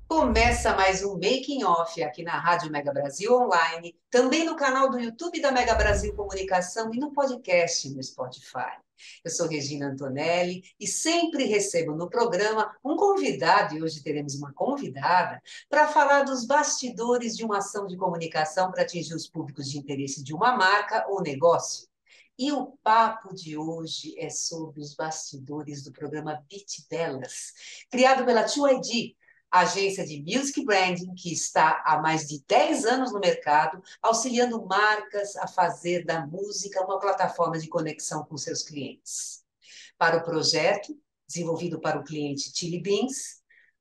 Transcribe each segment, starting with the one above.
Começa mais um Making Off aqui na Rádio Mega Brasil Online, também no canal do YouTube da Mega Brasil Comunicação e no podcast no Spotify. Eu sou Regina Antonelli e sempre recebo no programa um convidado, e hoje teremos uma convidada, para falar dos bastidores de uma ação de comunicação para atingir os públicos de interesse de uma marca ou negócio. E o papo de hoje é sobre os bastidores do programa Beat Delas, criado pela 2ID, agência de music branding que está há mais de 10 anos no mercado, auxiliando marcas a fazer da música uma plataforma de conexão com seus clientes. Para o projeto, desenvolvido para o cliente Chili Beans,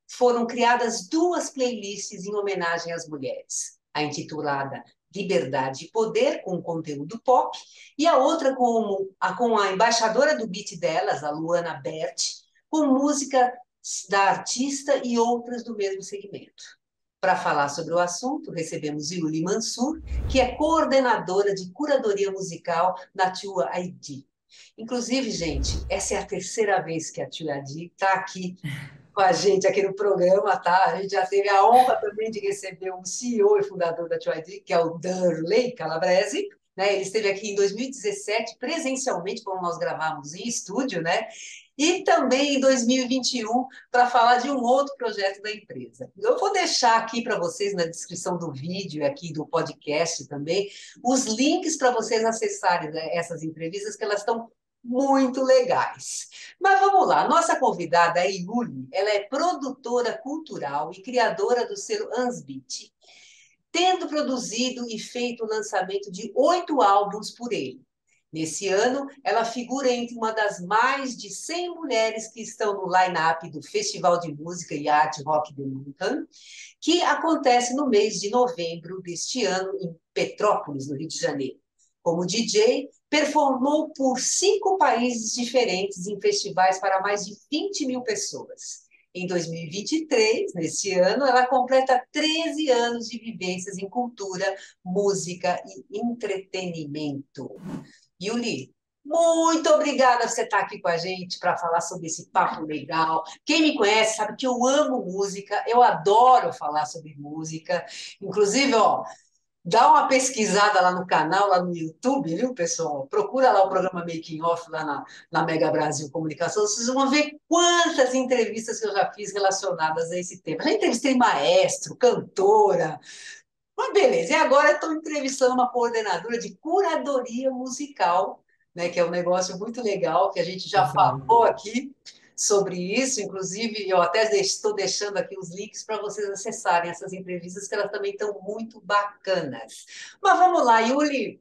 foram criadas duas playlists em homenagem às mulheres. A intitulada Liberdade e Poder, com conteúdo pop, e a outra com a embaixadora do beat delas, a Luana Berti, com música da artista e outras do mesmo segmento. Para falar sobre o assunto, recebemos Yuli Mansur, que é coordenadora de curadoria musical na 2ID. Inclusive, gente, essa é a terceira vez que a 2ID está aqui com a gente aqui no programa, tá? A gente já teve a honra também de receber o CEO e fundador da 2ID, que é o Darley Calabrese, né? Ele esteve aqui em 2017, presencialmente, como nós gravamos em estúdio, né? E também em 2021, para falar de um outro projeto da empresa. Eu vou deixar aqui para vocês, na descrição do vídeo, aqui do podcast também, os links para vocês acessarem, né, essas entrevistas, que elas estão muito legais. Mas vamos lá, nossa convidada, a Yuli, ela é produtora cultural e criadora do selo Ansbeat, tendo produzido e feito o lançamento de 8 álbuns por ele. Nesse ano, ela figura entre uma das mais de 100 mulheres que estão no line-up do Festival de Música e Arte Rock the Mountain, que acontece no mês de novembro deste ano em Petrópolis, no Rio de Janeiro. Como DJ, performou por 5 países diferentes em festivais para mais de 20 mil pessoas. Em 2023, neste ano, ela completa 13 anos de vivências em cultura, música e entretenimento. Yuli, muito obrigada por você estar aqui com a gente para falar sobre esse papo legal. Quem me conhece sabe que eu amo música, eu adoro falar sobre música. Inclusive, ó, dá uma pesquisada lá no canal, lá no YouTube, viu, pessoal? Procura lá o programa Making Off lá na Mega Brasil Comunicação. Vocês vão ver quantas entrevistas que eu já fiz relacionadas a esse tema. Já entrevistei maestro, cantora. Mas beleza, e agora estou entrevistando uma coordenadora de curadoria musical, né, que é um negócio muito legal, que a gente já Exato. falou aqui sobre isso, inclusive eu até estou deixando aqui os links para vocês acessarem essas entrevistas, que elas também estão muito bacanas. Mas vamos lá, Yuli,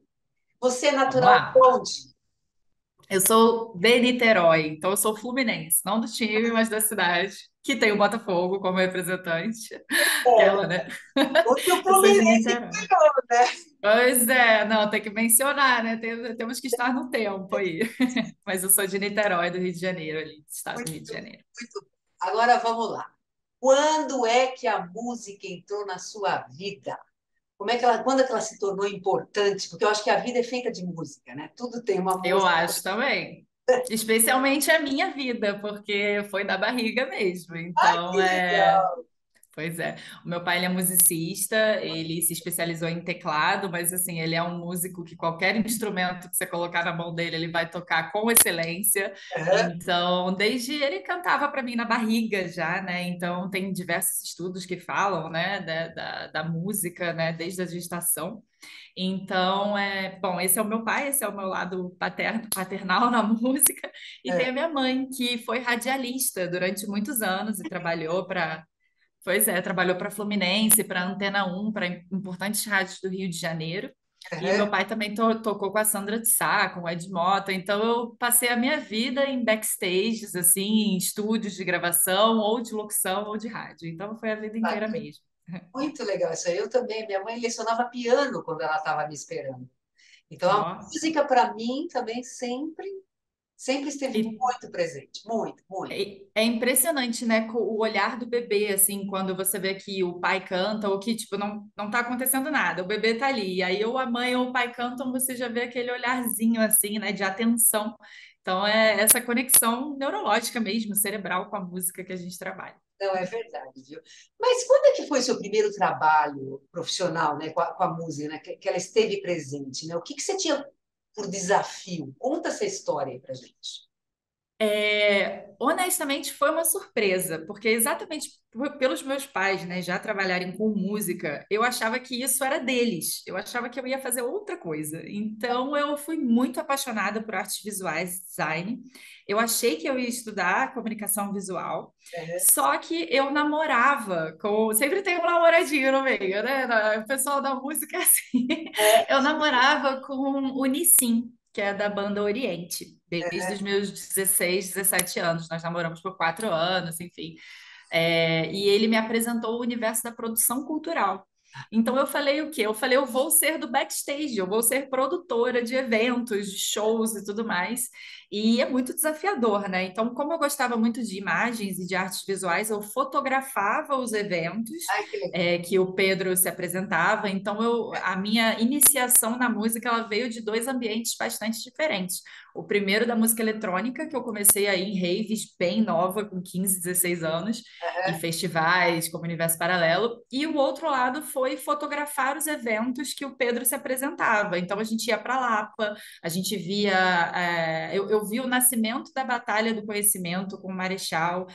você é Vamos natural de lá. onde? Eu sou de Niterói, então eu sou fluminense, não do time, mas da cidade, que tem o Botafogo como representante. É, Aquela, né? onde o Eu sou de Fluminense Niterói. ganhou, né? Pois é, não, tem que mencionar, né? Temos que estar no tempo aí. Mas eu sou de Niterói, do Rio de Janeiro, ali, do estado do Muito, Rio de Janeiro. muito. Agora vamos lá. Quando é que a música entrou na sua vida? Quando é que ela se tornou importante? Porque eu acho que a vida é feita de música, né? Tudo tem uma Eu música. acho também. Especialmente a minha vida, porque foi da barriga mesmo. Ai, que Então, legal! pois é. O meu pai, ele é musicista, ele se especializou em teclado, mas assim, ele é um músico que qualquer instrumento que você colocar na mão dele, ele vai tocar com excelência. Aham, Então, desde ele cantava para mim na barriga já, né? Então, tem diversos estudos que falam, né, da música, né, desde a gestação. Então, bom, esse é o meu pai, esse é o meu lado paternal na música, e tem é. a minha mãe, que foi radialista durante muitos anos e trabalhou para. Pois é, trabalhou para Fluminense, para Antena 1, para importantes rádios do Rio de Janeiro. E meu Aham. pai também tocou com a Sandra de Sá, com o Ed Mota. Então eu passei a minha vida em backstages, assim, em estúdios de gravação, ou de locução, ou de rádio. Então foi a vida Ah, inteira mesmo. muito legal isso aí. Eu também. Minha mãe lecionava piano quando ela estava me esperando. Então, a Ó, música, para mim, também sempre. Sempre esteve E muito presente, muito, muito. é impressionante, né, o olhar do bebê, assim, quando você vê que o pai canta ou que, tipo, não tá acontecendo nada, o bebê tá ali, e aí ou a mãe ou o pai cantam, você já vê aquele olharzinho, assim, né, de atenção. Então, é essa conexão neurológica mesmo, cerebral com a música que a gente trabalha. Não, é verdade, viu? Mas quando é que foi seu primeiro trabalho profissional, né, com a música, né, que ela esteve presente, né? O que você tinha por desafio? Conta essa história aí pra gente. Honestamente, foi uma surpresa, porque exatamente pelos meus pais, né, já trabalharem com música, eu achava que isso era deles. Eu achava que eu ia fazer outra coisa. Então, eu fui muito apaixonada por artes visuais, design. Eu achei que eu ia estudar comunicação visual, É, só que eu namorava com. Sempre tem um namoradinho no meio, né? O pessoal da música é assim. é, Eu namorava com o Nissin, que é da banda Oriente, desde os é. meus 16, 17 anos. Nós namoramos por 4 anos, enfim. E ele me apresentou o universo da produção cultural. Então eu falei o quê? Eu falei, eu vou ser do backstage, eu vou ser produtora de eventos, de shows e tudo mais. E é muito desafiador, né? Então, como eu gostava muito de imagens e de artes visuais, eu fotografava os eventos Ai, que legal. que o Pedro se apresentava. Então, a minha iniciação na música ela veio de dois ambientes bastante diferentes. O primeiro da música eletrônica, que eu comecei aí em raves bem nova, com 15, 16 anos, em festivais como Universo Paralelo, e o outro lado foi fotografar os eventos que o Pedro se apresentava. Então a gente ia para Lapa, a gente via, eu vi o nascimento da Batalha do Conhecimento com o Marechal,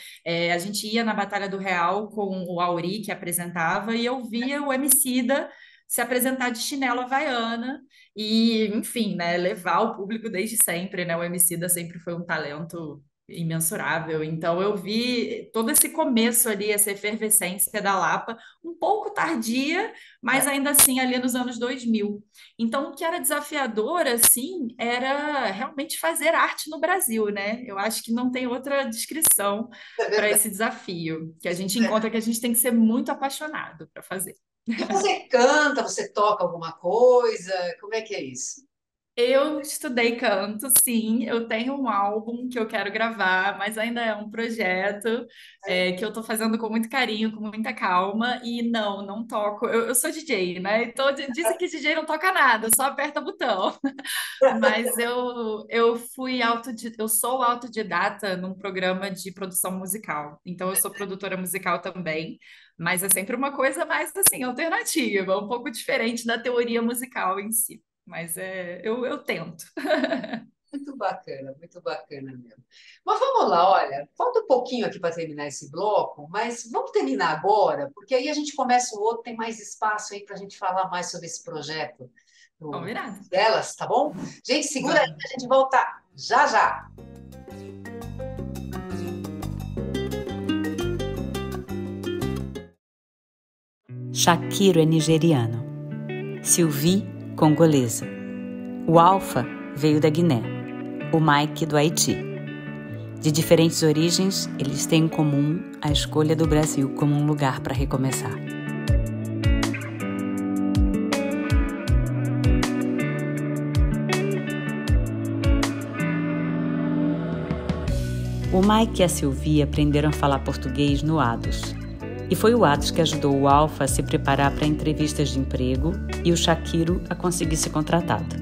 a gente ia na Batalha do Real com o Auri que apresentava e eu via o Emicida se apresentar de chinelo havaiana e, enfim, né, levar o público desde sempre, né? O Emicida sempre foi um talento imensurável. Então eu vi todo esse começo ali, essa efervescência da Lapa, um pouco tardia, mas ainda assim ali nos anos 2000. Então o que era desafiador assim era realmente fazer arte no Brasil, né? Eu acho que não tem outra descrição É para verdade. esse desafio, que a gente encontra que a gente tem que ser muito apaixonado para fazer. E você canta, você toca alguma coisa? Como é que é isso? Eu estudei canto, sim. Eu tenho um álbum que eu quero gravar, mas ainda é um projeto que eu estou fazendo com muito carinho, com muita calma. E não toco. Eu sou DJ, né? Então dizem que DJ não toca nada, só aperta botão. Mas eu sou autodidata num programa de produção musical. Então eu sou produtora musical também, mas é sempre uma coisa mais assim, alternativa, um pouco diferente da teoria musical em si. Mas eu tento. Muito bacana mesmo. Mas vamos lá, olha, falta um pouquinho aqui para terminar esse bloco, mas vamos terminar agora, porque aí a gente começa o outro, tem mais espaço aí para a gente falar mais sobre esse projeto Combinado. delas, tá bom? Gente, segura aí que Vamos. a gente volta já já. Shakiro é nigeriano. Sylvie, congolesa. O Alfa veio da Guiné. O Mike, do Haiti. De diferentes origens, eles têm em comum a escolha do Brasil como um lugar para recomeçar. O Mike e a Sylvie aprenderam a falar português no Ados. E foi o Ados que ajudou o Alfa a se preparar para entrevistas de emprego e o Shakiro a conseguir ser contratado.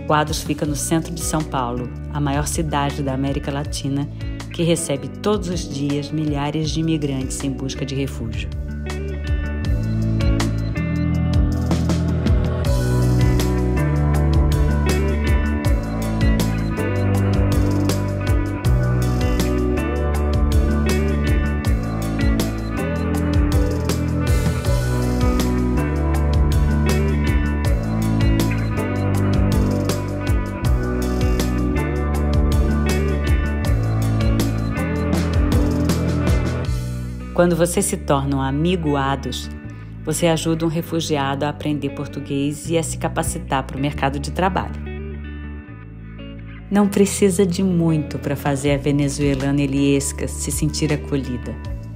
O Ados fica no centro de São Paulo, a maior cidade da América Latina, que recebe todos os dias milhares de imigrantes em busca de refúgio. Quando você se torna um amigo Ados, você ajuda um refugiado a aprender português e a se capacitar para o mercado de trabalho. Não precisa de muito para fazer a venezuelana Eliesca se sentir acolhida,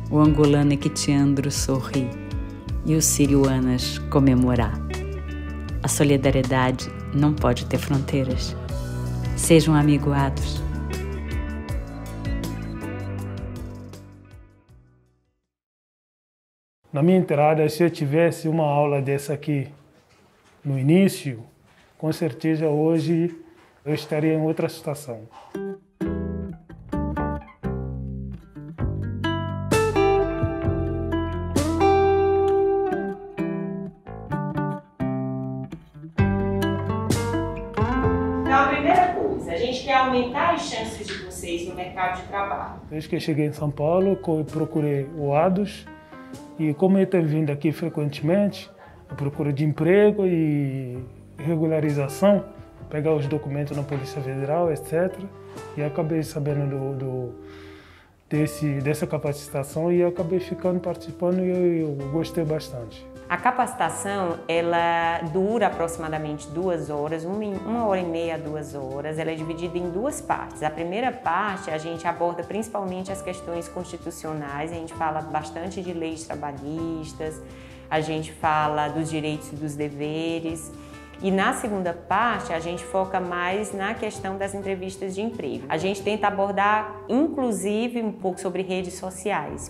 o angolano Equitiandro sorrir e o sírio Anas comemorar. A solidariedade não pode ter fronteiras. Seja um amigo Ados. Na minha entrada, se eu tivesse uma aula dessa aqui no início, com certeza hoje eu estaria em outra situação. Então, a primeira coisa, a gente quer aumentar as chances de vocês no mercado de trabalho. Desde que eu cheguei em São Paulo, eu procurei o ADOS e como eu tenho vindo aqui frequentemente, eu procuro de emprego e regularização, pegar os documentos na Polícia Federal, etc. E acabei sabendo dessa capacitação e acabei ficando participando e eu gostei bastante. A capacitação, ela dura aproximadamente 2 horas, 1h30 a 2 horas. Ela é dividida em 2 partes. A primeira parte, a gente aborda principalmente as questões constitucionais, a gente fala bastante de leis trabalhistas, a gente fala dos direitos e dos deveres. E na segunda parte, a gente foca mais na questão das entrevistas de emprego. A gente tenta abordar, inclusive, um pouco sobre redes sociais.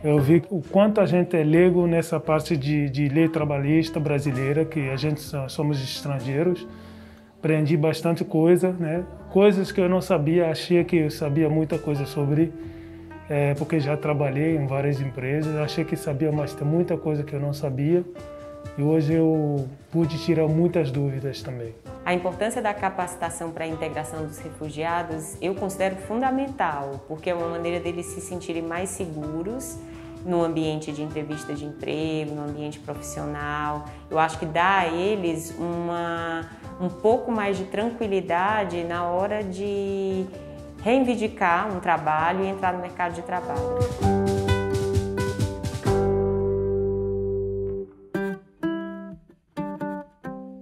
Eu vi o quanto a gente é leigo nessa parte de lei trabalhista brasileira, que a gente somos estrangeiros. Aprendi bastante coisa, né? Coisas que eu não sabia, achei que eu sabia muita coisa sobre, porque já trabalhei em várias empresas, achei que sabia, mas tem muita coisa que eu não sabia. E hoje eu pude tirar muitas dúvidas também. A importância da capacitação para a integração dos refugiados eu considero fundamental, porque é uma maneira deles se sentirem mais seguros no ambiente de entrevista de emprego, no ambiente profissional. Eu acho que dá a eles um pouco mais de tranquilidade na hora de reivindicar um trabalho e entrar no mercado de trabalho.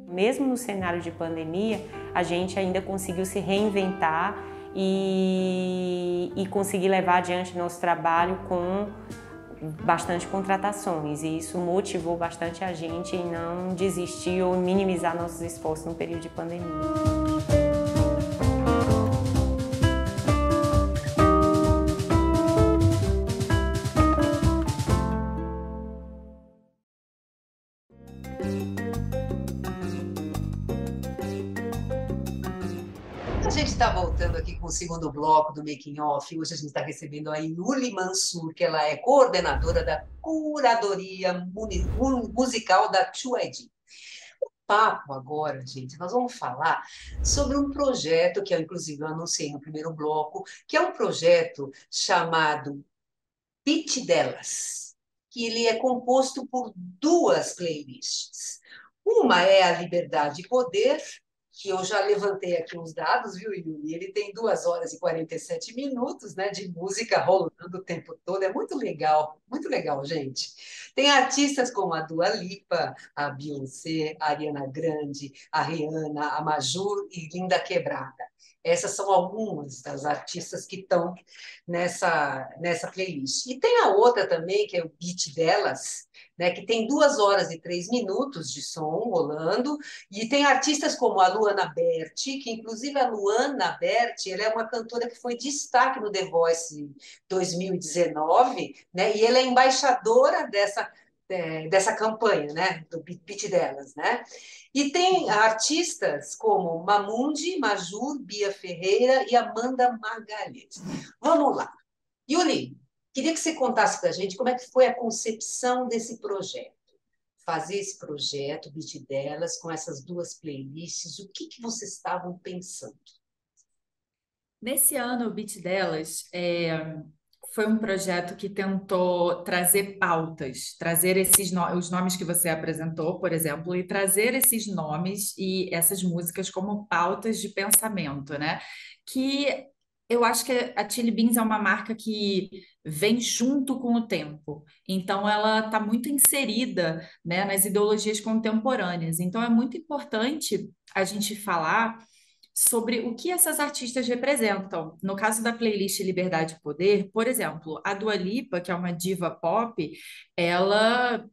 Mesmo no cenário de pandemia, a gente ainda conseguiu se reinventar e conseguir levar adiante nosso trabalho com bastante contratações. E isso motivou bastante a gente em não desistir ou minimizar nossos esforços no período de pandemia. A gente está voltando aqui com o segundo bloco do Making Off. Hoje a gente está recebendo a Yuli Mansur, que ela é coordenadora da curadoria musical da 2ID. O papo agora, gente, nós vamos falar sobre um projeto que eu, inclusive, eu anunciei no primeiro bloco, que é um projeto chamado Beat Delas, que ele é composto por 2 playlists. Uma é a Liberdade e Poder, que eu já levantei aqui uns dados, viu, Yuri? Ele tem 2 horas e 47 minutos, né, de música rolando o tempo todo. É muito legal, gente. Tem artistas como a Dua Lipa, a Beyoncé, a Ariana Grande, a Rihanna, a Majur e Linda Quebrada. Essas são algumas das artistas que estão nessa playlist. E tem a outra também, que é o Beat Delas, né, que tem 2 horas e 3 minutos de som rolando, e tem artistas como a Luana Berti, que inclusive a Luana Berti, ela é uma cantora que foi destaque no The Voice 2019, né, e ela é embaixadora dessa campanha, né, do Beat Delas, né? E tem artistas como Mamundi, Majur, Bia Ferreira e Amanda Magalhães. Vamos lá. Yuli, queria que você contasse para a gente como é que foi a concepção desse projeto. Fazer esse projeto, Beat Delas, com essas 2 playlists, o que vocês estavam pensando? Nesse ano, o Beat Delas foi um projeto que tentou trazer pautas, trazer os nomes que você apresentou, por exemplo, e trazer esses nomes e essas músicas como pautas de pensamento, né? Que eu acho que a Chili Beans é uma marca que vem junto com o tempo. Então, ela está muito inserida, né, nas ideologias contemporâneas. Então, é muito importante a gente falar sobre o que essas artistas representam. No caso da playlist Liberdade e Poder, por exemplo, a Dua Lipa, que é uma diva pop, ela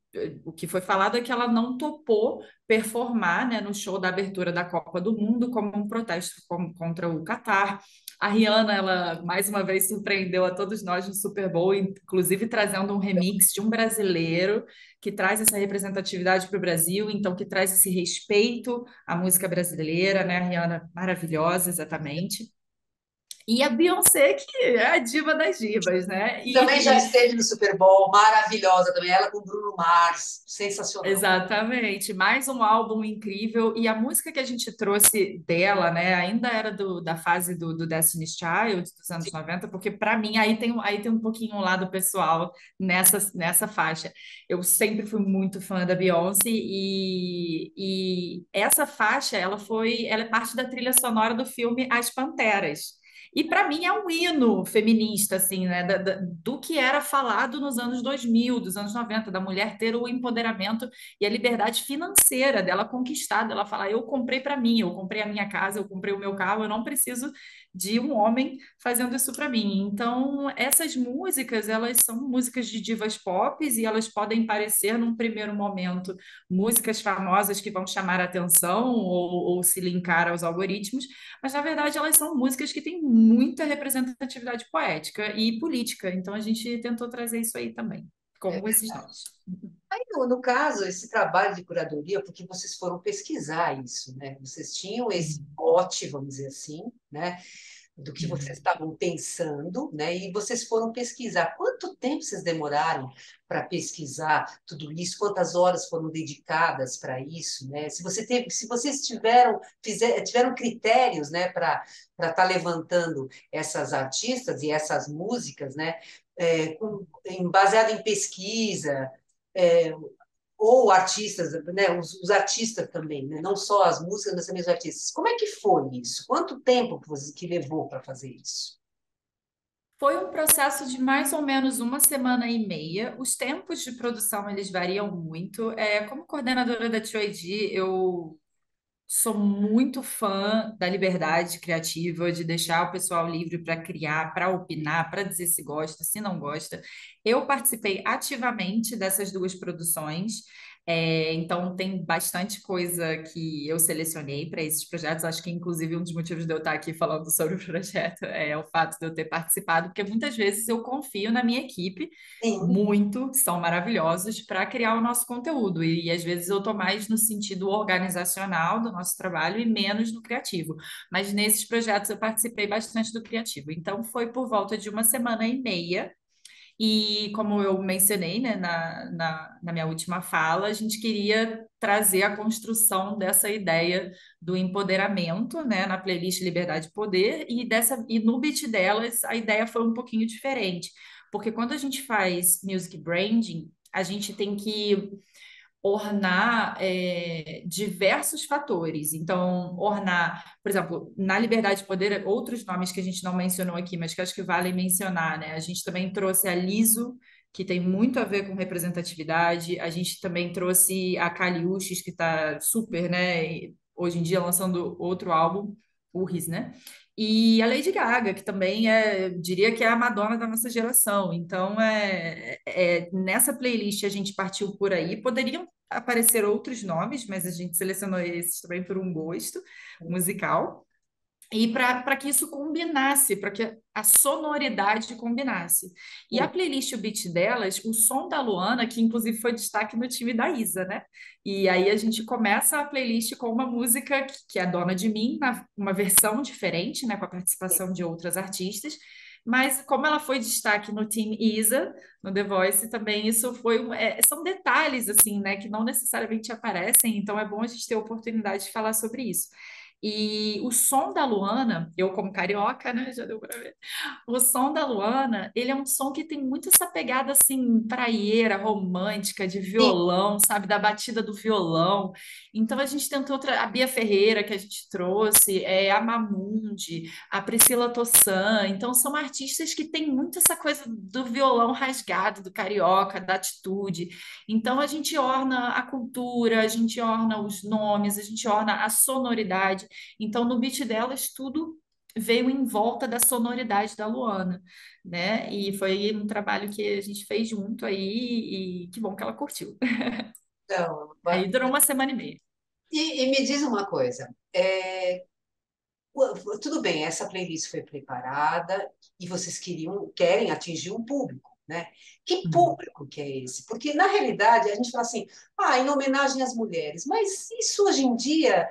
o que foi falado é que ela não topou performar, né, no show da abertura da Copa do Mundo como um protesto contra o Catar. A Rihanna, ela mais uma vez surpreendeu a todos nós no Super Bowl, inclusive trazendo um remix de um brasileiro que traz essa representatividade para o Brasil, então que traz esse respeito à música brasileira, né? A Rihanna maravilhosa, exatamente. E a Beyoncé, que é a diva das divas, né? Também já esteve no Super Bowl, maravilhosa também, ela com Bruno Mars, sensacional. Exatamente, mais um álbum incrível. E a música que a gente trouxe dela, né, ainda era da fase do Destiny's Child, dos anos 90, porque para mim aí tem um pouquinho um lado pessoal nessa faixa. Eu sempre fui muito fã da Beyoncé e essa faixa, ela é parte da trilha sonora do filme As Panteras. E para mim é um hino feminista, assim, né? Do que era falado nos anos 2000, dos anos 90, da mulher ter o empoderamento e a liberdade financeira dela conquistada. Ela fala: eu comprei para mim, eu comprei a minha casa, eu comprei o meu carro, eu não preciso de um homem fazendo isso para mim. Então, essas músicas, elas são músicas de divas pop e elas podem parecer, num primeiro momento, músicas famosas que vão chamar a atenção ou se linkar aos algoritmos, mas na verdade elas são músicas que têm muita representatividade poética e política. Então, a gente tentou trazer isso aí também, É com esses verdade. nomes. Aí, no caso, esse trabalho de curadoria, porque vocês foram pesquisar isso, né? Vocês tinham esse pote, vamos dizer assim, né? Do que vocês estavam pensando, né? E vocês foram pesquisar. Quanto tempo vocês demoraram para pesquisar tudo isso? Quantas horas foram dedicadas para isso, né? Se vocês tiveram critérios, né, para estar levantando essas artistas e essas músicas, né? Baseado em pesquisa, é, ou artistas, né, os artistas também, né, não só as músicas, mas também os artistas. Como é que foi isso? Quanto tempo que levou para fazer isso? Foi um processo de mais ou menos uma semana e meia. Os tempos de produção, eles variam muito. Como coordenadora da 2AD, eu sou muito fã da liberdade criativa, de deixar o pessoal livre para criar, para opinar, para dizer se gosta, se não gosta. Eu participei ativamente dessas duas produções. Então, tem bastante coisa que eu selecionei para esses projetos. Acho que, inclusive, um dos motivos de eu estar aqui falando sobre o projeto é o fato de eu ter participado, porque muitas vezes eu confio na minha equipe Sim. muito, são maravilhosos para criar o nosso conteúdo. E às vezes eu estou mais no sentido organizacional do nosso trabalho e menos no criativo. Mas nesses projetos eu participei bastante do criativo. Então, foi por volta de uma semana e meia. E como eu mencionei, né, na minha última fala, a gente queria trazer a construção dessa ideia do empoderamento, né, na playlist Liberdade e Poder, e no beat delas a ideia foi um pouquinho diferente, porque quando a gente faz music branding, a gente tem que ornar diversos fatores. Então, ornar, por exemplo, na Liberdade e Poder, outros nomes que a gente não mencionou aqui, mas que acho que vale mencionar, né? A gente também trouxe a Liso, que tem muito a ver com representatividade. A gente também trouxe a Caliuches, que está super, né? Hoje em dia lançando outro álbum, Urris, né? E a Lady Gaga, que também diria que é a Madonna da nossa geração. Então, nessa playlist a gente partiu por aí. Poderiam aparecer outros nomes, mas a gente selecionou esses também por um gosto musical. E para que isso combinasse, para que a sonoridade combinasse. E a playlist, o beat delas, o som da Luana, que inclusive foi destaque no time da Isa, né? E aí a gente começa a playlist com uma música que é Dona de Mim, uma versão diferente, né? Com a participação de outras artistas. Mas como ela foi destaque no Team Isa, no The Voice, também isso são detalhes, assim, né? Que não necessariamente aparecem, então é bom a gente ter a oportunidade de falar sobre isso. E o som da Luana, eu como carioca, né, já deu para ver. O som da Luana, ele é um som que tem muito essa pegada assim praieira, romântica, de Sim. violão, sabe, da batida do violão. Então a gente tentou a Bia Ferreira que a gente trouxe, a Mamundi, a Priscila Tossan. Então são artistas que têm muito essa coisa do violão rasgado, do carioca, da atitude. Então a gente orna a cultura, a gente orna os nomes, a gente orna a sonoridade. Então, no beat delas, tudo veio em volta da sonoridade da Luana, né? E foi um trabalho que a gente fez junto aí e que bom que ela curtiu. Então, Aí durou uma semana e meia. e me diz uma coisa, tudo bem, essa playlist foi preparada e vocês querem atingir um público, né? Que Uhum. público que é esse? Porque, na realidade, a gente fala assim, em homenagem às mulheres, mas isso hoje em dia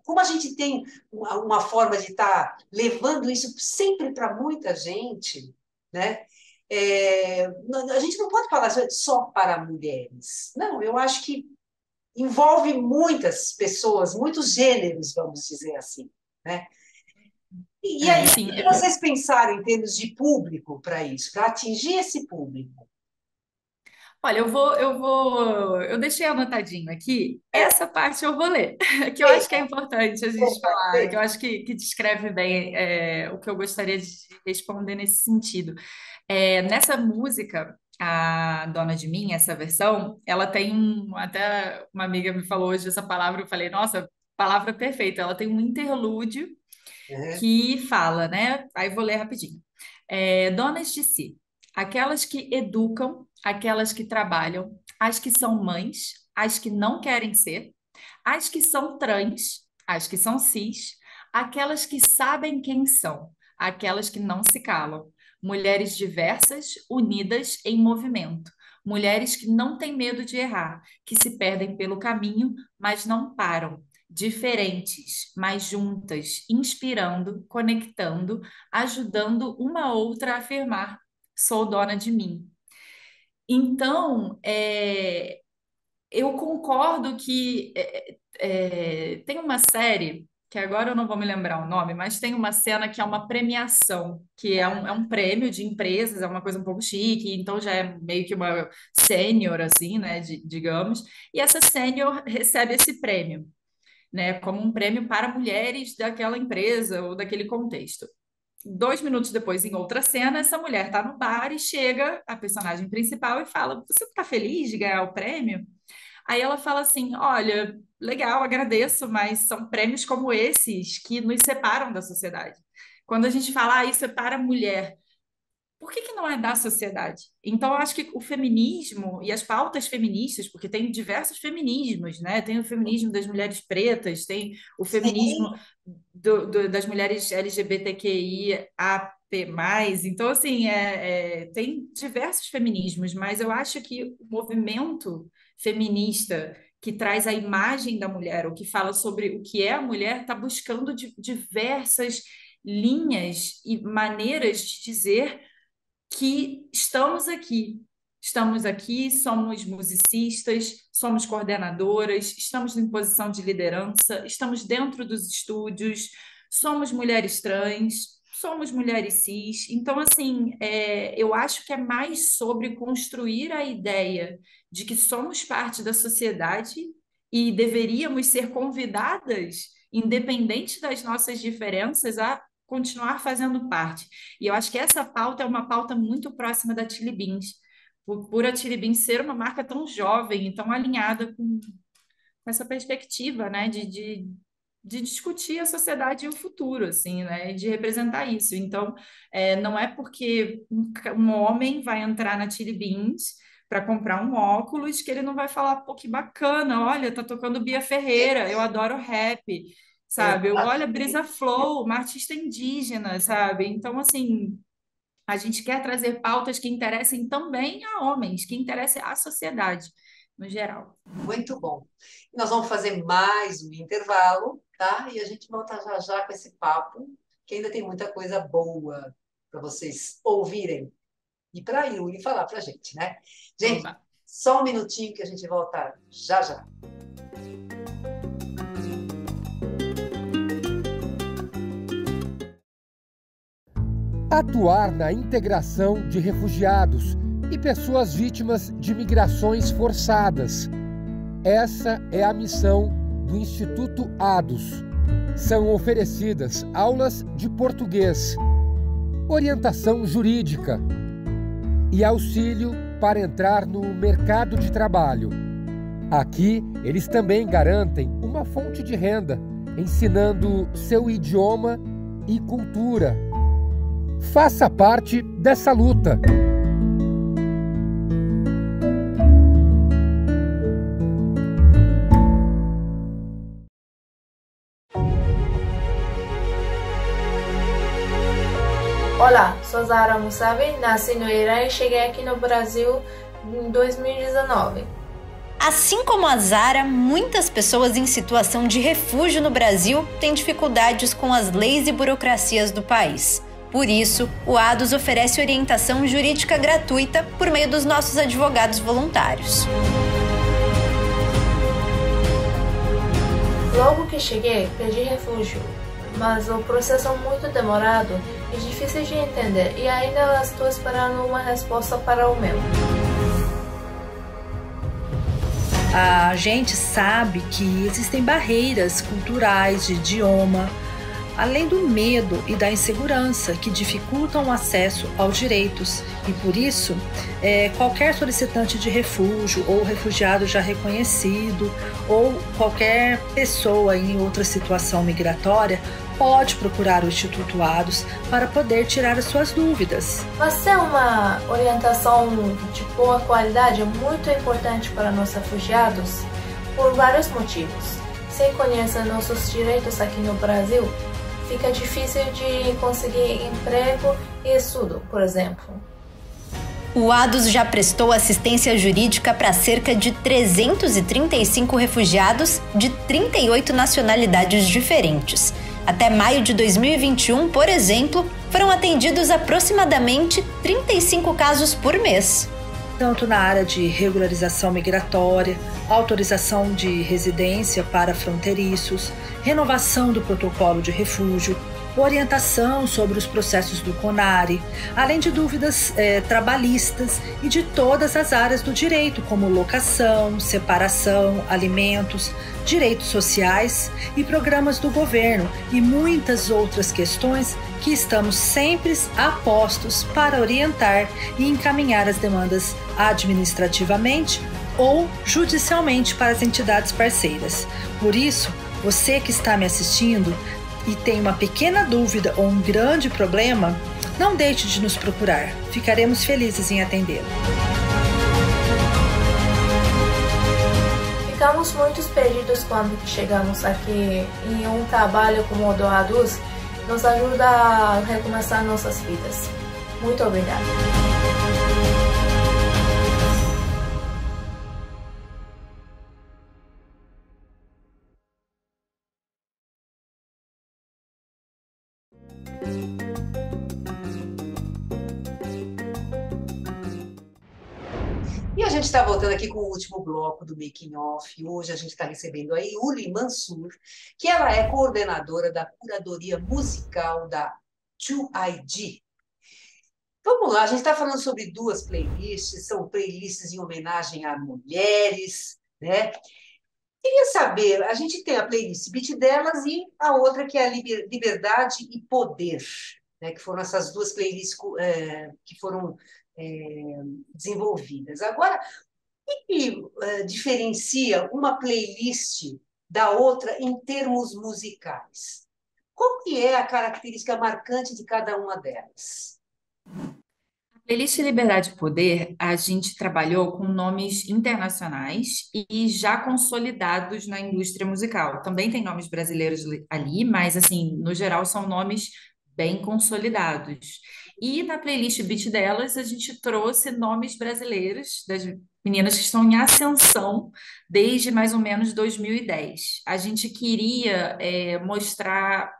como a gente tem uma forma de estar levando isso sempre para muita gente, né? A gente não pode falar só para mulheres. Não, eu acho que envolve muitas pessoas, muitos gêneros, vamos dizer assim, né? E aí, Sim, o que vocês pensaram em termos de público para isso, para atingir esse público? olha, eu deixei anotadinho aqui, essa parte eu vou ler, que eu acho que é Eita, importante a gente eita, falar, que eu eita. acho que descreve bem o que eu gostaria de responder nesse sentido. Nessa música, a Dona de Mim, essa versão, ela tem até uma amiga me falou hoje essa palavra, eu falei, nossa, palavra perfeita, ela tem um interlúdio Uhum. que fala, né? Aí vou ler rapidinho. Donas de si, aquelas que educam, aquelas que trabalham, as que são mães, as que não querem ser, as que são trans, as que são cis, aquelas que sabem quem são, aquelas que não se calam, mulheres diversas, unidas em movimento. Mulheres que não têm medo de errar, que se perdem pelo caminho, mas não param, diferentes, mas juntas, inspirando, conectando, ajudando uma outra a afirmar: sou dona de mim. Então, eu concordo que tem uma série, que agora eu não vou me lembrar o nome, mas tem uma cena que é uma premiação, que é um prêmio de empresas, é uma coisa um pouco chique, então já é meio que uma sênior, assim, né, digamos, e essa sênior recebe esse prêmio, né, como um prêmio para mulheres daquela empresa ou daquele contexto. 2 minutos depois, em outra cena, essa mulher está no bar e chega a personagem principal e fala: Você está feliz de ganhar o prêmio? Aí ela fala assim: Olha, legal, agradeço, mas são prêmios como esses que nos separam da sociedade. Quando a gente fala, isso é para a mulher, por que não é da sociedade? Então, eu acho que o feminismo e as pautas feministas, porque tem diversos feminismos, né? Tem o feminismo das mulheres pretas, tem o feminismo Sim, das mulheres LGBTQIAP+. Então, assim, tem diversos feminismos, mas eu acho que o movimento feminista que traz a imagem da mulher, ou que fala sobre o que é a mulher, está buscando diversas linhas e maneiras de dizer que estamos aqui, somos musicistas, somos coordenadoras, estamos em posição de liderança, estamos dentro dos estúdios, somos mulheres trans, somos mulheres cis. Então, assim, eu acho que é mais sobre construir a ideia de que somos parte da sociedade e deveríamos ser convidadas, independente das nossas diferenças, a continuar fazendo parte. E eu acho que essa pauta é uma pauta muito próxima da Chili Beans, por a Chili Beans ser uma marca tão jovem e tão alinhada com essa perspectiva, né, de discutir a sociedade e o futuro, assim, né, e de representar isso. Então, não é porque um homem vai entrar na Chili Beans para comprar um óculos que ele não vai falar, pô, que bacana, olha, tá tocando Bia Ferreira, eu adoro rap, sabe? Olha, Brisa exatamente. Flow, uma artista indígena, sabe? Então, assim, a gente quer trazer pautas que interessem também a homens, que interessem à sociedade no geral. Muito bom. Nós vamos fazer mais um intervalo, tá? E a gente volta já já com esse papo, que ainda tem muita coisa boa para vocês ouvirem e para a Yuri falar para a gente, né? Gente, Oba. só um minutinho que a gente volta já já. Atuar na integração de refugiados e pessoas vítimas de migrações forçadas. Essa é a missão do Instituto ADUS. São oferecidas aulas de português, orientação jurídica e auxílio para entrar no mercado de trabalho. Aqui, eles também garantem uma fonte de renda ensinando seu idioma e cultura. Faça parte dessa luta. Olá, sou Zahra Musavi, nasci no Irã e cheguei aqui no Brasil em 2019. Assim como a Zahra, muitas pessoas em situação de refúgio no Brasil têm dificuldades com as leis e burocracias do país. Por isso, o ADUS oferece orientação jurídica gratuita por meio dos nossos advogados voluntários. Logo que cheguei, pedi refúgio, mas o processo é muito demorado e difícil de entender e ainda estou esperando uma resposta para o meu. A gente sabe que existem barreiras culturais, de idioma, além do medo e da insegurança que dificultam o acesso aos direitos. E por isso, qualquer solicitante de refúgio ou refugiado já reconhecido ou qualquer pessoa em outra situação migratória pode procurar o Instituto ADUS para poder tirar as suas dúvidas. Mas ter uma orientação de boa qualidade é muito importante para nós refugiados por vários motivos. Se conhecer nossos direitos aqui no Brasil, fica difícil de conseguir emprego e estudo, por exemplo. O ADUS já prestou assistência jurídica para cerca de 335 refugiados de 38 nacionalidades diferentes. Até maio de 2021, por exemplo, foram atendidos aproximadamente 35 casos por mês. Tanto na área de regularização migratória, autorização de residência para fronteiriços, renovação do protocolo de refúgio, orientação sobre os processos do CONARE, além de dúvidas trabalhistas e de todas as áreas do direito, como locação, separação, alimentos, direitos sociais e programas do governo e muitas outras questões que estamos sempre a postos para orientar e encaminhar as demandas administrativamente ou judicialmente para as entidades parceiras. Por isso, você que está me assistindo e tem uma pequena dúvida ou um grande problema, não deixe de nos procurar. Ficaremos felizes em atendê-lo. Ficamos muito perdidos quando chegamos aqui e um trabalho como o do ADUS nos ajuda a recomeçar nossas vidas. Muito obrigada. E a gente está voltando aqui com o último bloco do Making Off. Hoje a gente está recebendo a Yuli Mansur, que ela é coordenadora da curadoria musical da 2ID. Vamos lá, a gente está falando sobre duas playlists, são playlists em homenagem a mulheres, né? Queria saber, a gente tem a playlist Beat Delas e a outra que é a Liberdade e Poder, né? Que foram essas duas playlists que foram desenvolvidas. Agora, o que diferencia uma playlist da outra em termos musicais? Qual que é a característica marcante de cada uma delas? A playlist Liberdade e Poder, a gente trabalhou com nomes internacionais e já consolidados na indústria musical. Também tem nomes brasileiros ali, mas, assim, no geral, são nomes bem consolidados. E na playlist Beat Delas, a gente trouxe nomes brasileiros, das meninas que estão em ascensão desde mais ou menos 2010. A gente queria mostrar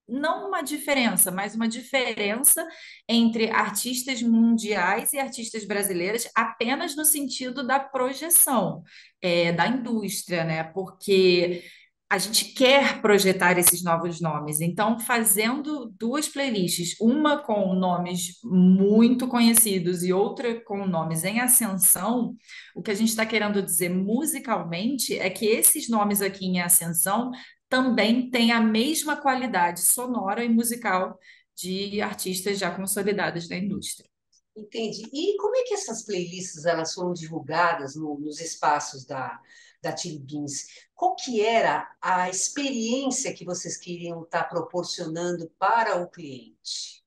não uma diferença, mas uma diferença entre artistas mundiais e artistas brasileiras apenas no sentido da projeção da indústria, né? Porque a gente quer projetar esses novos nomes. Então, fazendo duas playlists, uma com nomes muito conhecidos e outra com nomes em ascensão, o que a gente está querendo dizer musicalmente é que esses nomes aqui em ascensão também têm a mesma qualidade sonora e musical de artistas já consolidados na indústria. Entendi. E como é que essas playlists elas foram divulgadas nos espaços da Chili Beans. Qual que era a experiência que vocês queriam estar proporcionando para o cliente?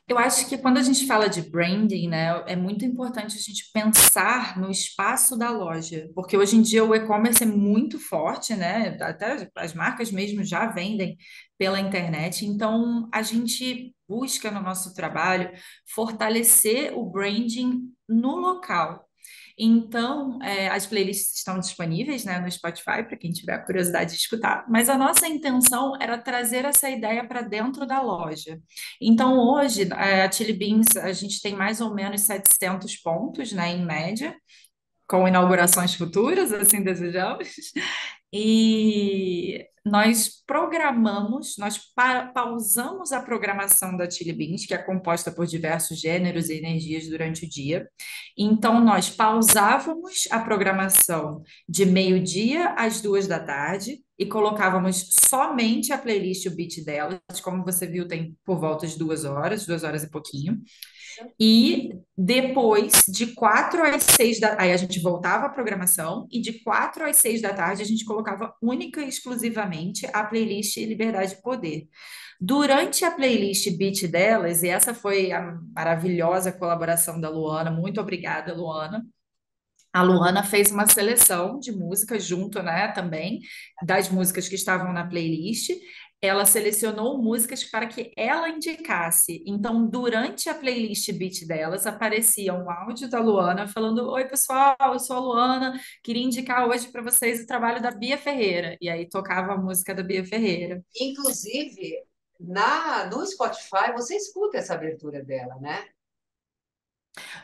Eu acho que quando a gente fala de branding, né, é muito importante a gente pensar no espaço da loja, porque hoje em dia o e-commerce é muito forte, né? Até as marcas mesmo já vendem pela internet, então a gente busca no nosso trabalho fortalecer o branding no local. Então, as playlists estão disponíveis, né, no Spotify, para quem tiver curiosidade de escutar, mas a nossa intenção era trazer essa ideia para dentro da loja. Então, hoje, a Chili Beans, a gente tem mais ou menos 700 pontos, né, em média, com inaugurações futuras, assim desejamos. E nós pausamos a programação da Chili Beans, que é composta por diversos gêneros e energias durante o dia. Então, nós pausávamos a programação de meio-dia às 2 da tarde e colocávamos somente a playlist, o beat delas. Como você viu, tem por volta de 2 horas, 2 horas e pouquinho. E depois, de 4 às 6 da... Aí a gente voltava à programação e de 4 às 6 da tarde a gente colocava única e exclusivamente a playlist Liberdade e Poder. Durante a playlist Beat delas, e essa foi a maravilhosa colaboração da Luana, muito obrigada, Luana. A Luana fez uma seleção de músicas junto, né, também, das músicas que estavam na playlist. Ela selecionou músicas para que ela indicasse. Então, durante a playlist Beat delas, aparecia um áudio da Luana falando: Oi, pessoal, eu sou a Luana, queria indicar hoje para vocês o trabalho da Bia Ferreira. E aí tocava a música da Bia Ferreira. Inclusive, no Spotify, você escuta essa abertura dela, né?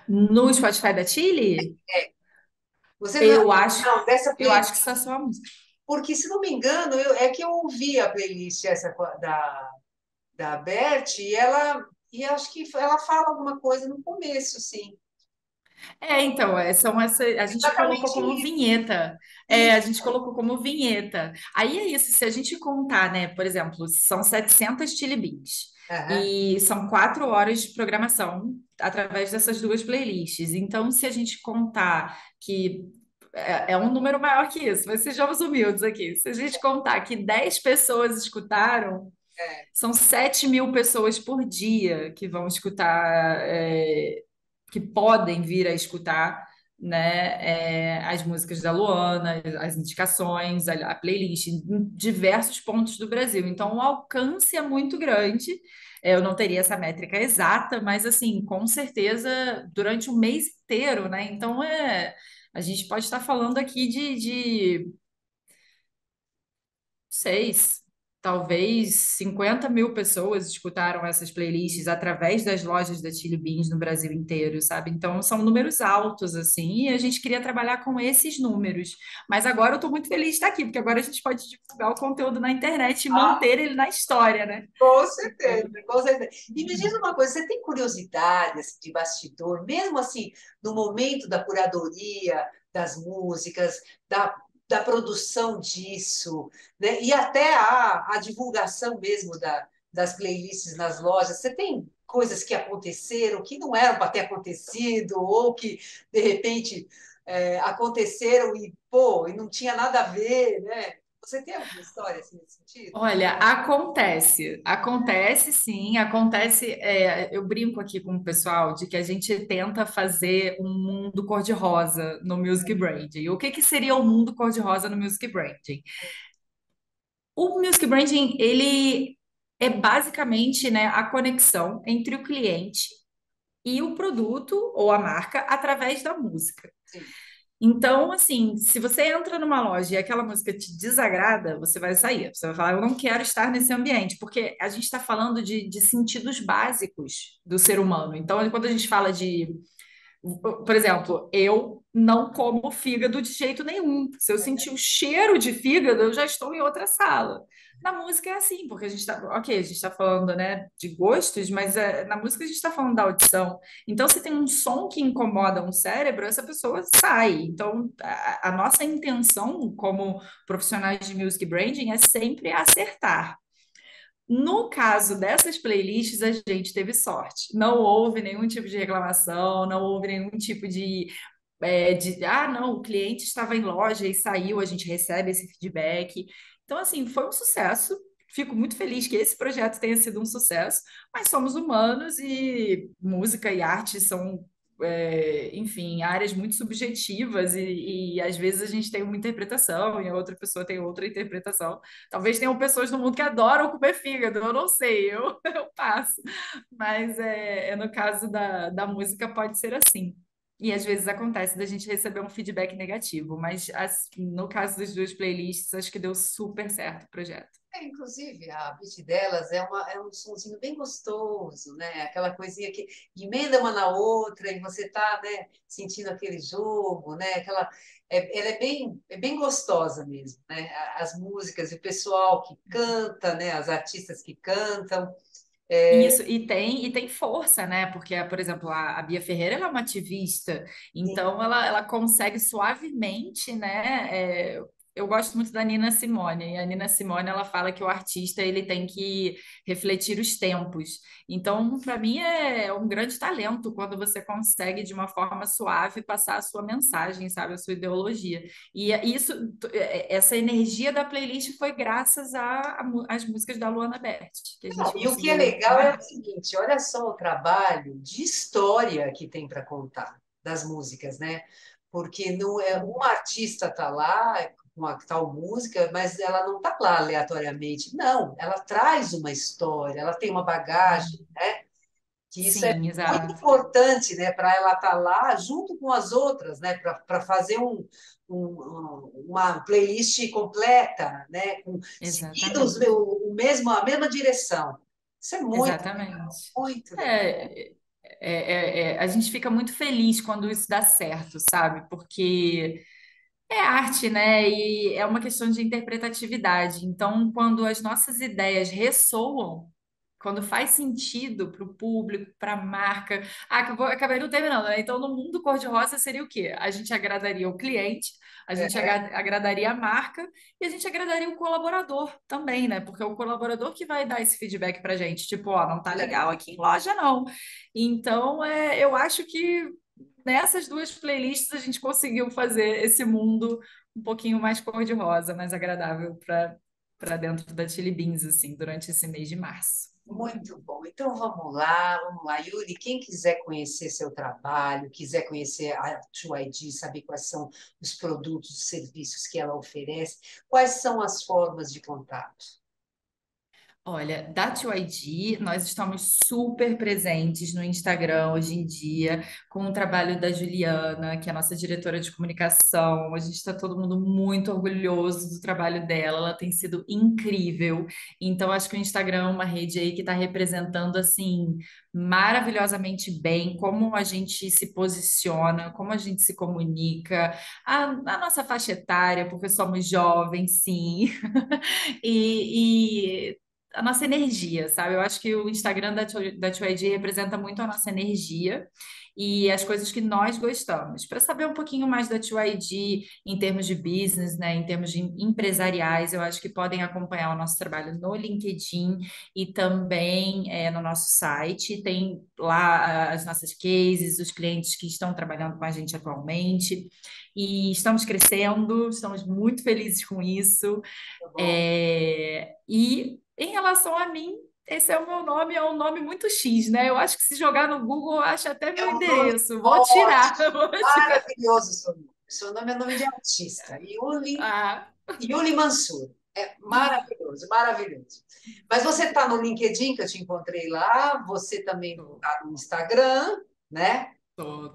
No Spotify da Chile, Você eu acho, não, dessa eu acho playlist, que só só a música. porque se não me engano, é que eu ouvi a playlist essa da Bert e acho que ela fala alguma coisa no começo, sim. Então, a gente colocou Exatamente como isso. vinheta. A Isso. gente colocou como vinheta. Aí é isso, se a gente contar, né, por exemplo, são 700 Chili Beans Aham. e são 4 horas de programação através dessas duas playlists. Então, se a gente contar que é um número maior que isso, mas sejamos humildes aqui. Se a gente contar que 10 pessoas escutaram, É. são 7.000 pessoas por dia que vão escutar, que podem vir a escutar, né, as músicas da Luana, as indicações, a playlist em diversos pontos do Brasil. Então, o alcance é muito grande. Eu não teria essa métrica exata, mas assim, com certeza, durante o mês inteiro, né? Então, a gente pode estar falando aqui de 6, talvez 50.000 pessoas escutaram essas playlists através das lojas da Chili Beans no Brasil inteiro, sabe? Então são números altos, assim, e a gente queria trabalhar com esses números. Mas agora eu estou muito feliz de estar aqui, porque agora a gente pode divulgar o conteúdo na internet e Ah, manter ele na história, né? com certeza, com certeza. E me diz uma coisa, você tem curiosidade assim, de bastidor, mesmo assim, no momento da curadoria das músicas, da produção disso, né? E até a divulgação mesmo das playlists nas lojas, você tem coisas que aconteceram que não eram para ter acontecido, ou que, de repente, aconteceram e, pô, e não tinha nada a ver, né? Você tem alguma história assim, nesse sentido? Olha, acontece sim, acontece. Eu brinco aqui com o pessoal de que a gente tenta fazer um mundo cor-de-rosa no Music Branding. O que que seria o mundo cor-de-rosa no Music Branding? O Music Branding, ele é basicamente, né, a conexão entre o cliente e o produto ou a marca através da música. Sim. Então, assim, se você entra numa loja e aquela música te desagrada, você vai sair. Você vai falar, eu não quero estar nesse ambiente, porque a gente está falando de sentidos básicos do ser humano. Então, quando a gente fala por exemplo, eu não como fígado de jeito nenhum. Se eu sentir o cheiro de fígado, eu já estou em outra sala. Na música é assim, porque a gente está, ok, a gente está falando, né, de gostos, mas na música a gente está falando da audição. Então, se tem um som que incomoda um cérebro, essa pessoa sai. Então, a nossa intenção como profissionais de music branding é sempre acertar. No caso dessas playlists, a gente teve sorte. Não houve nenhum tipo de reclamação, não houve nenhum tipo de não, o cliente estava em loja e saiu, a gente recebe esse feedback. Então, assim, foi um sucesso. Fico muito feliz que esse projeto tenha sido um sucesso, mas somos humanos e música e arte são, enfim, áreas muito subjetivas e às vezes a gente tem uma interpretação e a outra pessoa tem outra interpretação. Talvez tenham pessoas no mundo que adoram comer fígado, eu não sei, eu passo. Mas no caso da música pode ser assim. E às vezes acontece da gente receber um feedback negativo, mas no caso das duas playlists, acho que deu super certo o projeto. Inclusive, a beat delas é um sonzinho bem gostoso, né? Aquela coisinha que emenda uma na outra e você tá, né, sentindo aquele jogo, né? Ela é bem gostosa mesmo, né? As músicas, e o pessoal que canta, né? As artistas que cantam. Isso, e tem força, né? Porque, por exemplo, a Bia Ferreira ela é uma ativista, então ela consegue suavemente, né? Eu gosto muito da Nina Simone, e a Nina Simone ela fala que o artista ele tem que refletir os tempos. Então, para mim, é um grande talento quando você consegue, de uma forma suave, passar a sua mensagem, sabe? A sua ideologia. E essa energia da playlist foi graças às músicas da Luana Berti, que a gente E o que é conseguiu legal é o seguinte, olha só o trabalho de história que tem para contar das músicas, né? Porque não é uma artista está lá com a tal música, mas ela não está lá aleatoriamente. Não, ela traz uma história, ela tem uma bagagem, né? Que isso é Sim, muito exato. importante, né? Para ela estar lá junto com as outras, né? Para fazer uma playlist completa, né? Seguindo Exatamente. a mesma direção. Isso é Exatamente. muito legal. A gente fica muito feliz quando isso dá certo, sabe? Porque é arte, né? E é uma questão de interpretatividade. Então, quando as nossas ideias ressoam, quando faz sentido para o público, para a marca. Acabei não terminando, né? Então, no mundo cor-de-rosa seria o quê? A gente agradaria o cliente, a gente É, agradaria a marca e a gente agradaria o colaborador também, né? Porque é o colaborador que vai dar esse feedback para a gente. Tipo, ó, não tá legal aqui em loja, não. Então, eu acho que nessas duas playlists a gente conseguiu fazer esse mundo um pouquinho mais cor-de-rosa, mais agradável para dentro da Chili Beans, assim, durante esse mês de março. muito bom. Então vamos lá, Yuri. Quem quiser conhecer seu trabalho, quiser conhecer a 2ID, saber quais são os produtos, os serviços que ela oferece, quais são as formas de contato? Olha, da 2ID, nós estamos super presentes no Instagram hoje em dia, com o trabalho da Juliana, que é a nossa diretora de comunicação. A gente está todo mundo muito orgulhoso do trabalho dela, ela tem sido incrível. Então, acho que o Instagram é uma rede aí que está representando, assim, maravilhosamente bem como a gente se posiciona, como a gente se comunica, a nossa faixa etária, porque somos jovens, sim. E a nossa energia, sabe? Eu acho que o Instagram da 2ID representa muito a nossa energia e as coisas que nós gostamos. Para saber um pouquinho mais da 2ID em termos de business, né, em termos de empresariais, eu acho que podem acompanhar o nosso trabalho no LinkedIn e também no nosso site. Tem lá as nossas cases, os clientes que estão trabalhando com a gente atualmente. E estamos crescendo, estamos muito felizes com isso. Tá bom. E em relação a mim, esse é o meu nome, é um nome muito X, né? Eu acho que se jogar no Google, acha até É meu um nome endereço. Vou tirar, ótimo, vou tirar. maravilhoso o seu nome. Seu nome é nome de artista. Ah, Yuli Mansur. É maravilhoso, maravilhoso. Mas você está no LinkedIn, que eu te encontrei lá, você também está no Instagram, né?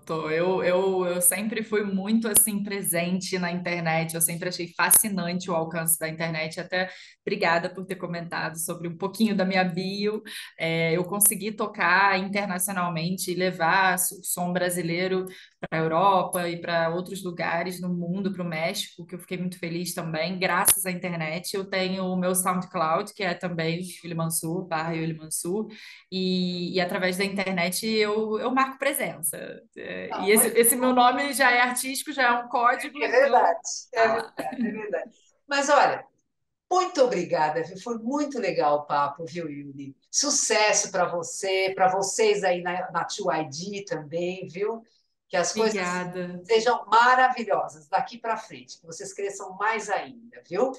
tô. Eu sempre fui muito assim presente na internet. Eu sempre achei fascinante o alcance da internet. Até obrigada por ter comentado sobre um pouquinho da minha bio. Eu consegui tocar internacionalmente e levar o som brasileiro para a Europa e para outros lugares no mundo, para o México, que eu fiquei muito feliz também, graças à internet. Eu tenho o meu SoundCloud, que é também Yuli Mansur, barra Yuli Mansur, e através da internet eu marco presença. Ah, E muito esse meu nome já é artístico, já é um código, é então verdade, é tá lá. verdade, é verdade. Mas olha, muito obrigada, viu? Foi muito legal o papo, viu, Yuli? Sucesso para você, para vocês aí na 2ID também, viu? Que as coisas Obrigada. sejam maravilhosas daqui para frente, que vocês cresçam mais ainda, viu?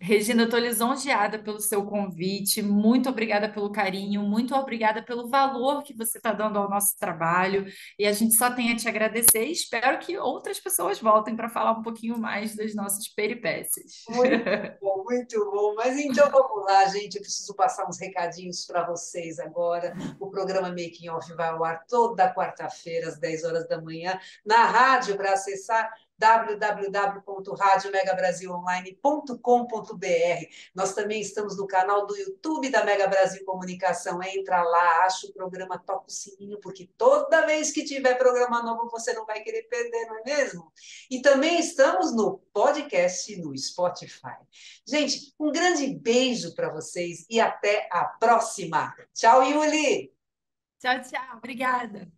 Regina, eu estou lisonjeada pelo seu convite, muito obrigada pelo carinho, muito obrigada pelo valor que você está dando ao nosso trabalho, e a gente só tem a te agradecer e espero que outras pessoas voltem para falar um pouquinho mais das nossas peripécias. Muito bom, muito bom. Mas então vamos lá, gente. Eu preciso passar uns recadinhos para vocês agora. O programa Making Off vai ao ar toda quarta-feira, às 10 horas da manhã, na rádio, para acessar www.radiomegabrasilonline.com.br. Nós também estamos no canal do YouTube da Mega Brasil Comunicação. Entra lá, acha o programa, toca o sininho, porque toda vez que tiver programa novo você não vai querer perder, não é mesmo? E também estamos no podcast no Spotify. Gente, um grande beijo para vocês e até a próxima. Tchau, Yuli! Tchau, tchau. Obrigada.